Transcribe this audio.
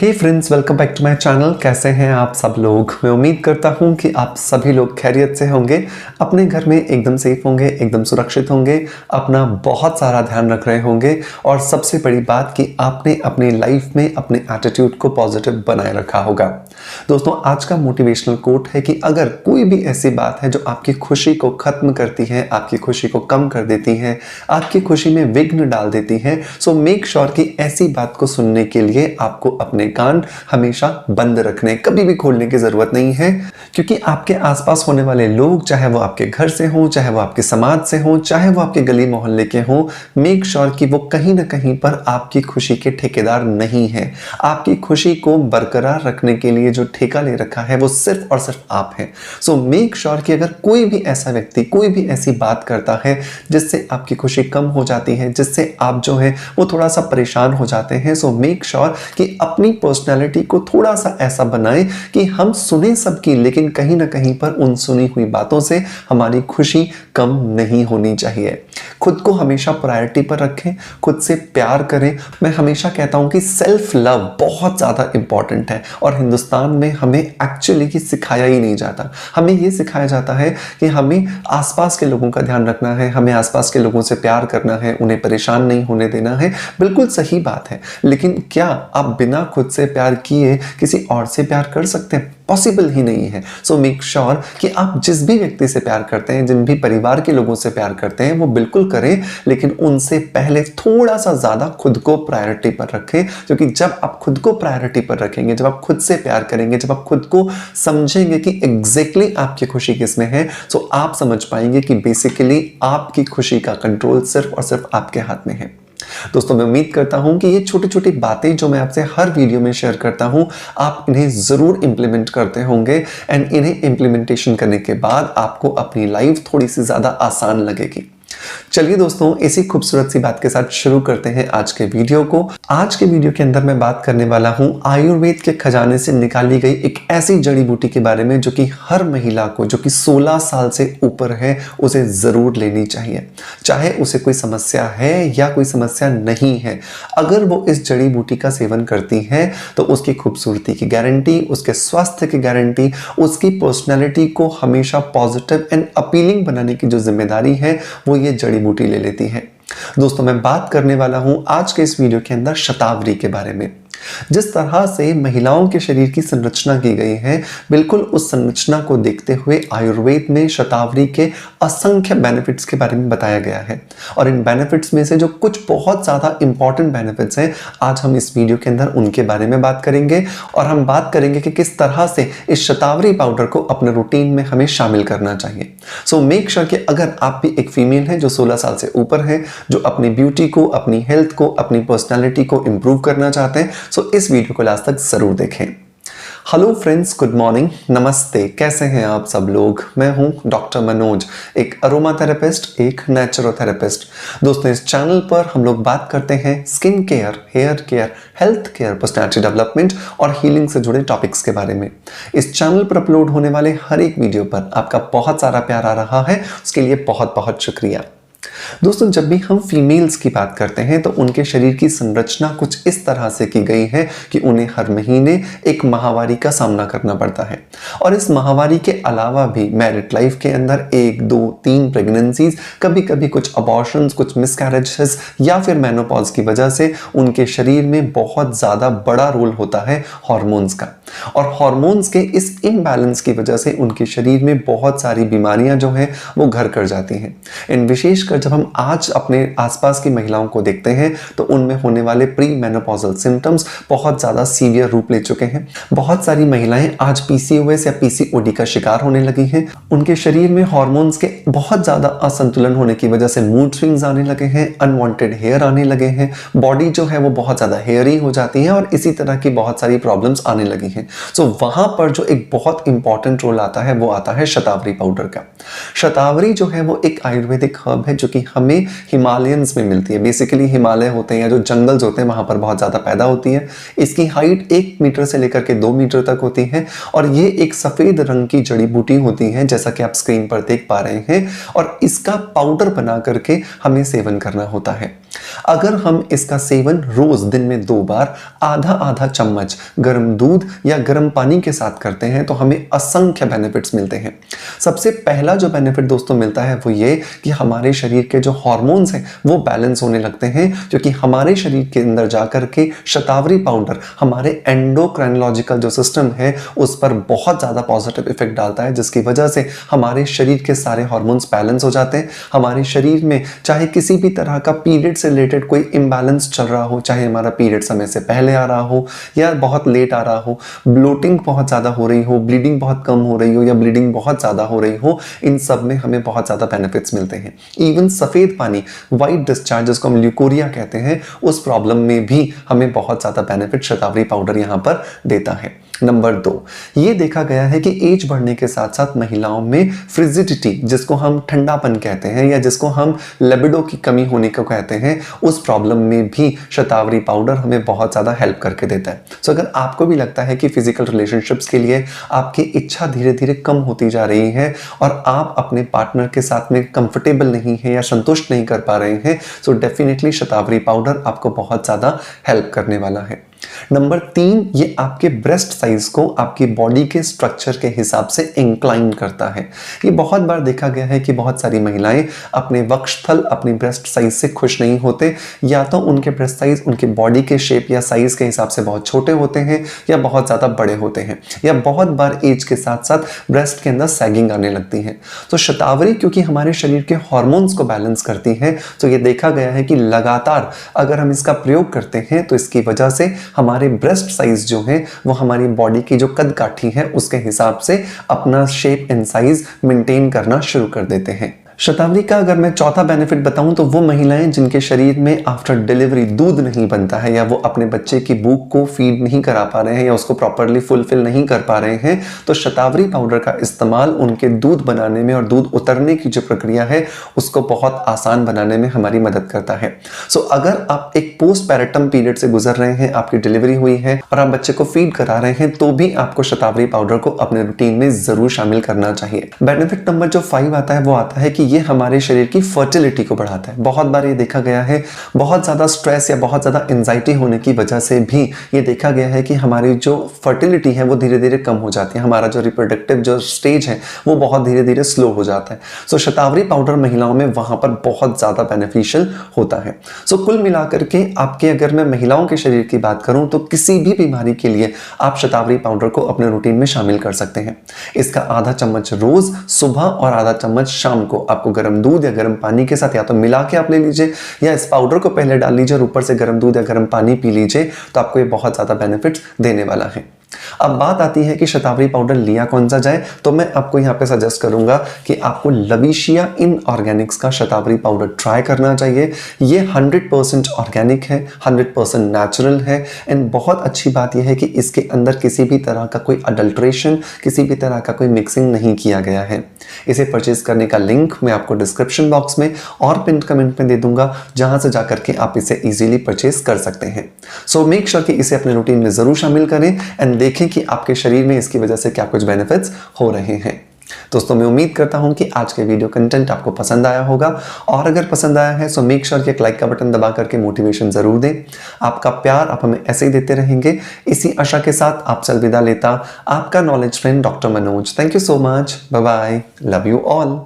Hey friends, welcome back to my channel. कैसे हैं आप सब लोग? मैं उम्मीद करता हूं कि आप सभी लोग खैरियत से होंगे, अपने घर में एकदम सेफ होंगे, एकदम सुरक्षित होंगे, अपना बहुत सारा ध्यान रख रहे होंगे और सबसे बड़ी बात कि आपने अपनी लाइफ में अपने एटीट्यूड को पॉजिटिव बनाए रखा होगा। दोस्तों, आज का मोटिवेशनल कोट है कि अगर कोई भी ऐसी बात है जो आपकी खुशी को खत्म करती है, आपकी खुशी को कम कर देती है, आपकी खुशी में विघ्न डाल देती है, सो मेक श्योर कि ऐसी बात को सुनने के लिए आपको अपने कान हमेशा बंद रखने, कभी भी खोलने की जरूरत नहीं है। क्योंकि आपके आसपास होने वाले लोग, चाहे वो आपके घर से हो, चाहे वो आपके समाज से हो, चाहे वो आपके गली मोहल्ले के हो, मेक श्योर कि वो कहीं ना कहीं पर आपकी खुशी के ठेकेदार नहीं है। आपकी खुशी को बरकरार रखने के लिए जो ठेका ले रखा है वो सिर्फ और सिर्फ आप हैं। सो मेक श्योर कि अगर कोई भी ऐसा व्यक्ति कोई भी ऐसी बात करता है जिससे आपकी खुशी कम हो जाती है, जिससे आप जो है वो थोड़ा सा परेशान हो जाते हैं, सो मेक श्योर कि अपनी पर्सनैलिटी को थोड़ा सा ऐसा बनाएं कि हम सुने सबकी, लेकिन कहीं ना कहीं पर उन सुनी हुई बातों से हमारी खुशी कम नहीं होनी चाहिए। खुद को हमेशा प्रायोरिटी पर रखें, खुद से प्यार करें। मैं हमेशा कहता हूं कि सेल्फ लव बहुत ज़्यादा इंपॉर्टेंट है और हिंदुस्तान में हमें एक्चुअली ये सिखाया ही नहीं जाता। हमें ये सिखाया जाता है कि हमें आसपास के लोगों का ध्यान रखना है, हमें आसपास के लोगों से प्यार करना है, उन्हें परेशान नहीं होने देना है। बिल्कुल सही बात है, लेकिन क्या आप बिना खुद से प्यार किए किसी और से प्यार कर सकते हैं? पॉसिबल ही नहीं है। सो मेक श्योर कि आप जिस भी व्यक्ति से प्यार करते हैं, जिन भी परिवार के लोगों से प्यार करते हैं, वो बिल्कुल करें, लेकिन उनसे पहले थोड़ा सा ज्यादा खुद को प्रायोरिटी पर रखें। क्योंकि जब आप खुद को प्रायोरिटी पर रखेंगे, जब आप खुद से प्यार करेंगे, जब आप खुद को समझेंगे कि एग्जैक्टली आपकी खुशी किसमें है, सो आप समझ पाएंगे कि बेसिकली आपकी खुशी का कंट्रोल सिर्फ और सिर्फ आपके हाथ में है। दोस्तों, मैं उम्मीद करता हूं कि ये छोटी छोटी बातें जो मैं आपसे हर वीडियो में शेयर करता हूं, आप इन्हें जरूर इंप्लीमेंट करते होंगे एंड इन्हें इंप्लीमेंटेशन करने के बाद आपको अपनी लाइफ थोड़ी सी ज्यादा आसान लगेगी। चलिए दोस्तों, इसी खूबसूरत सी बात के साथ शुरू करते हैं आज के वीडियो को। आज के वीडियो के अंदर मैं बात करने वाला हूं आयुर्वेद के खजाने से निकाली गई एक ऐसी जड़ी बूटी के बारे में जो कि हर महिला को, जो कि 16 साल से ऊपर है, उसे जरूर लेनी चाहिए। चाहे उसे कोई समस्या है या कोई समस्या नहीं है, अगर वो इस जड़ी बूटी का सेवन करती है तो उसकी खूबसूरती की गारंटी, उसके स्वास्थ्य की गारंटी, उसकी पर्सनैलिटी को हमेशा पॉजिटिव एंड अपीलिंग बनाने की जो जिम्मेदारी है वो ये जड़ी बूटी ले लेती है। दोस्तों, मैं बात करने वाला हूं आज के इस वीडियो के अंदर शतावरी के बारे में। जिस तरह से महिलाओं के शरीर की संरचना की गई है, बिल्कुल उस संरचना को देखते हुए आयुर्वेद में शतावरी के असंख्य बेनिफिट्स के बारे में बताया गया है। और इन बेनिफिट्स में से जो कुछ बहुत ज्यादा इंपॉर्टेंट बेनिफिट्स हैं, आज हम इस वीडियो के अंदर उनके बारे में बात करेंगे और हम बात करेंगे कि किस तरह से इस शतावरी पाउडर को अपने रूटीन में हमें शामिल करना चाहिए। सो मेक श्योर कि अगर आप भी एक फीमेल है जो 16 साल से ऊपर है, जो अपनी ब्यूटी को, अपनी हेल्थ को, अपनी पर्सनैलिटी को इंप्रूव करना चाहते हैं, सो इस वीडियो को लास्ट तक जरूर देखें। हेलो फ्रेंड्स, गुड मॉर्निंग, नमस्ते। कैसे हैं आप सब लोग? मैं हूं डॉक्टर मनोज, एक अरोमा थेरेपिस्ट, एक नेचुरोथेरेपिस्ट। दोस्तों, इस चैनल पर हम लोग बात करते हैं skin care, hair care, health care, personality development और हीलिंग से जुड़े टॉपिक्स के बारे में। इस चैनल पर अपलोड होने वाले हर एक वीडियो पर आपका बहुत सारा प्यार आ रहा है, उसके लिए बहुत बहुत शुक्रिया। दोस्तों, जब भी हम फीमेल्स की बात करते हैं तो उनके शरीर की संरचना कुछ इस तरह से की गई है कि उन्हें हर महीने एक माहवारी का सामना करना पड़ता है। और इस माहवारी के अलावा भी मैरिड लाइफ के अंदर 1, 2, 3 प्रेगनेंसीज, कभी कभी कुछ अबॉर्शंस, कुछ मिसकैरेजेस या फिर मेनोपॉज की वजह से उनके शरीर में बहुत ज्यादा बड़ा रोल होता है हार्मोन्स का। और हार्मोन्स के इस इम्बैलेंस की वजह से उनके शरीर में बहुत सारी बीमारियां जो हैं वो घर कर जाती हैं। इन विशेषकर जब हम आज अपने आसपास की महिलाओं को देखते हैं तो उनमें होने वाले प्री मेनोपॉजल सिम्टम्स बहुत ज्यादा सीवियर रूप ले चुके हैं। बहुत सारी महिलाएं आज पीसीओएस या पीसीओडी का शिकार होने लगी हैं। उनके शरीर में हार्मोन्स के बहुत ज्यादा असंतुलन होने की वजह से मूड स्विंग्स आने लगे हैं, अनवांटेड हेयर आने लगे हैं, बॉडी जो है वो बहुत ज्यादा हेयरी हो जाती है और इसी तरह की बहुत सारी प्रॉब्लम्स आने लगी हैं। हैं। सो वहाँ पर जो एक बहुत इंपॉर्टेंट रोल आता है वो आता है शतावरी पाउडर का। शतावरी जो है वो एक आयुर्वेदिक हर्ब है जो कि हमें हिमालयंस में मिलती है। बेसिकली हिमालय होते हैं या जो जंगल्स होते हैं वहाँ पर बहुत ज़्यादा पैदा होती है। इसकी हाइट 1 मीटर से लेकर के 2 मीटर तक होती है और ये एक सफ़ेद रंग की जड़ी बूटी होती है जैसा कि आप स्क्रीन पर देख पा रहे हैं, और इसका पाउडर बना करके हमें सेवन करना होता है। अगर हम इसका सेवन रोज दिन में 2 बार आधा आधा चम्मच गर्म दूध या गर्म पानी के साथ करते हैं तो हमें असंख्य बेनिफिट्स मिलते हैं। सबसे पहला जो बेनिफिट दोस्तों मिलता है वो ये कि हमारे शरीर के जो हार्मोन्स हैं वो बैलेंस होने लगते हैं, क्योंकि हमारे शरीर के अंदर जाकर के शतावरी पाउडर हमारे एंडोक्राइनोलॉजिकल जो सिस्टम है उस पर बहुत ज़्यादा पॉजिटिव इफेक्ट डालता है, जिसकी वजह से हमारे शरीर के सारे हार्मोन्स बैलेंस हो जाते हैं। हमारे शरीर में चाहे किसी भी तरह का पीरियड से रिलेटेड कोई इम्बैलेंस चल रहा हो, चाहे हमारा पीरियड समय से पहले आ रहा हो या बहुत लेट आ रहा हो, ब्लोटिंग बहुत ज़्यादा हो रही हो, ब्लीडिंग बहुत कम हो रही हो या ब्लीडिंग बहुत ज़्यादा हो रही हो, इन सब में हमें बहुत ज़्यादा बेनिफिट्स मिलते हैं। इवन सफ़ेद पानी, वाइट डिस्चार्ज जिसको हम ल्यूकोरिया कहते हैं, उस प्रॉब्लम में भी हमें बहुत ज़्यादा बेनिफिट शतावरी पाउडर यहाँ पर देता है। नंबर 2, ये देखा गया है कि एज बढ़ने के साथ साथ महिलाओं में फ्रिजिडिटी, जिसको हम ठंडापन कहते हैं या जिसको हम लिबिडो की कमी होने को कहते हैं, उस प्रॉब्लम में भी शतावरी पाउडर हमें बहुत ज़्यादा हेल्प करके देता है। सो अगर आपको भी लगता है कि फिजिकल रिलेशनशिप्स के लिए आपकी इच्छा धीरे धीरे कम होती जा रही है और आप अपने पार्टनर के साथ में कंफर्टेबल नहीं है या संतुष्ट नहीं कर पा रहे हैं, सो डेफिनेटली शतावरी पाउडर आपको बहुत ज़्यादा हेल्प करने वाला है। नंबर 3, ये आपके ब्रेस्ट साइज को आपकी बॉडी के स्ट्रक्चर के हिसाब से इंक्लाइन करता है। ये बहुत बार देखा गया है कि बहुत सारी महिलाएं अपने वक्षस्थल, अपनी ब्रेस्ट साइज से खुश नहीं होते, या तो उनके ब्रेस्ट साइज उनके बॉडी के शेप या साइज के हिसाब से बहुत छोटे होते हैं या बहुत ज़्यादा बड़े होते हैं, या बहुत बार एज के साथ साथ ब्रेस्ट के अंदर सैगिंग आने लगती है। तो शतावरी क्योंकि हमारे शरीर के हार्मोन्स को बैलेंस करती है, तो ये देखा गया है कि लगातार अगर हम इसका प्रयोग करते हैं तो इसकी वजह से हमारे ब्रेस्ट साइज जो है वो हमारी बॉडी की जो कद काठी है उसके हिसाब से अपना शेप एंड साइज मेंटेन करना शुरू कर देते हैं। शतावरी का अगर मैं चौथा बेनिफिट बताऊं तो वो महिलाएं जिनके शरीर में आफ्टर डिलीवरी दूध नहीं बनता है या वो अपने बच्चे की भूख को फीड नहीं करा पा रहे हैं या उसको प्रॉपरली फुलफिल नहीं कर पा रहे हैं, तो शतावरी पाउडर का इस्तेमाल उनके दूध बनाने में और दूध उतरने की जो प्रक्रिया है उसको बहुत आसान बनाने में हमारी मदद करता है। सो अगर आप एक पोस्ट पैरेटम पीरियड से गुजर रहे हैं, आपकी डिलीवरी हुई है और आप बच्चे को फीड करा रहे हैं, तो भी आपको शतावरी पाउडर को अपने रूटीन में जरूर शामिल करना चाहिए। बेनिफिट नंबर जो 5 आता है वो आता है कि ये हमारे शरीर की फर्टिलिटी को बढ़ाता है। बहुत बार ये देखा गया है बहुत ज़्यादा स्ट्रेस या बहुत ज़्यादा एंजाइटी होने की वजह से भी ये देखा गया है कि हमारी जो फर्टिलिटी है वो धीरे धीरे कम हो जाती है, हमारा जो रिप्रोडक्टिव जो स्टेज है वो बहुत धीरे धीरे स्लो हो जाता है। सो शतावरी पाउडर महिलाओं में वहाँ पर बहुत ज़्यादा बेनिफिशियल होता है। सो कुल मिलाकर के आपके, अगर मैं महिलाओं के शरीर की बात करूँ तो किसी भी बीमारी के लिए आप शतावरी पाउडर को अपने रूटीन में शामिल कर सकते हैं। इसका आधा चम्मच रोज सुबह और आधा चम्मच शाम को आपको गर्म दूध या गर्म पानी के साथ या तो मिला के आप ले लीजिए या इस पाउडर को पहले डाल लीजिए और ऊपर से गर्म दूध या गर्म पानी पी लीजिए, तो आपको ये बहुत ज़्यादा बेनिफिट्स देने वाला है। अब बात आती है कि शतावरी पाउडर लिया कौन सा जाए, तो मैं आपको यहाँ पे सजेस्ट करूंगा कि आपको लविशिया इनऑर्गेनिक्स का शतावरी पाउडर ट्राई करना चाहिए। ये 100% ऑर्गेनिक है, 100% नेचुरल है, एंड बहुत अच्छी बात यह है कि इसके अंदर किसी भी तरह का कोई अडल्ट्रेशन, किसी भी तरह का कोई मिक्सिंग नहीं किया गया है। इसे परचेज करने का लिंक मैं आपको डिस्क्रिप्शन बॉक्स में और पिन कमेंट में दे दूंगा, जहां से जाकर के आप इसे इजीली परचेज कर सकते हैं। सो मेक श्योर कि इसे अपने रूटीन में जरूर शामिल करें एंड देखें कि आपके शरीर में इसकी वजह से क्या कुछ बेनिफिट्स हो रहे हैं। दोस्तों मैं उम्मीद करता हूं कि आज के वीडियो कंटेंट आपको पसंद आया होगा, और अगर पसंद आया है तो मेक श्योर कि एक लाइक का बटन दबा करके मोटिवेशन जरूर दें। आपका प्यार आप हमें ऐसे ही देते रहेंगे। इसी आशा के साथ आपसे अलविदा लेता आपका knowledge friend doctor Manoj. Thank you so much, bye bye, love you all.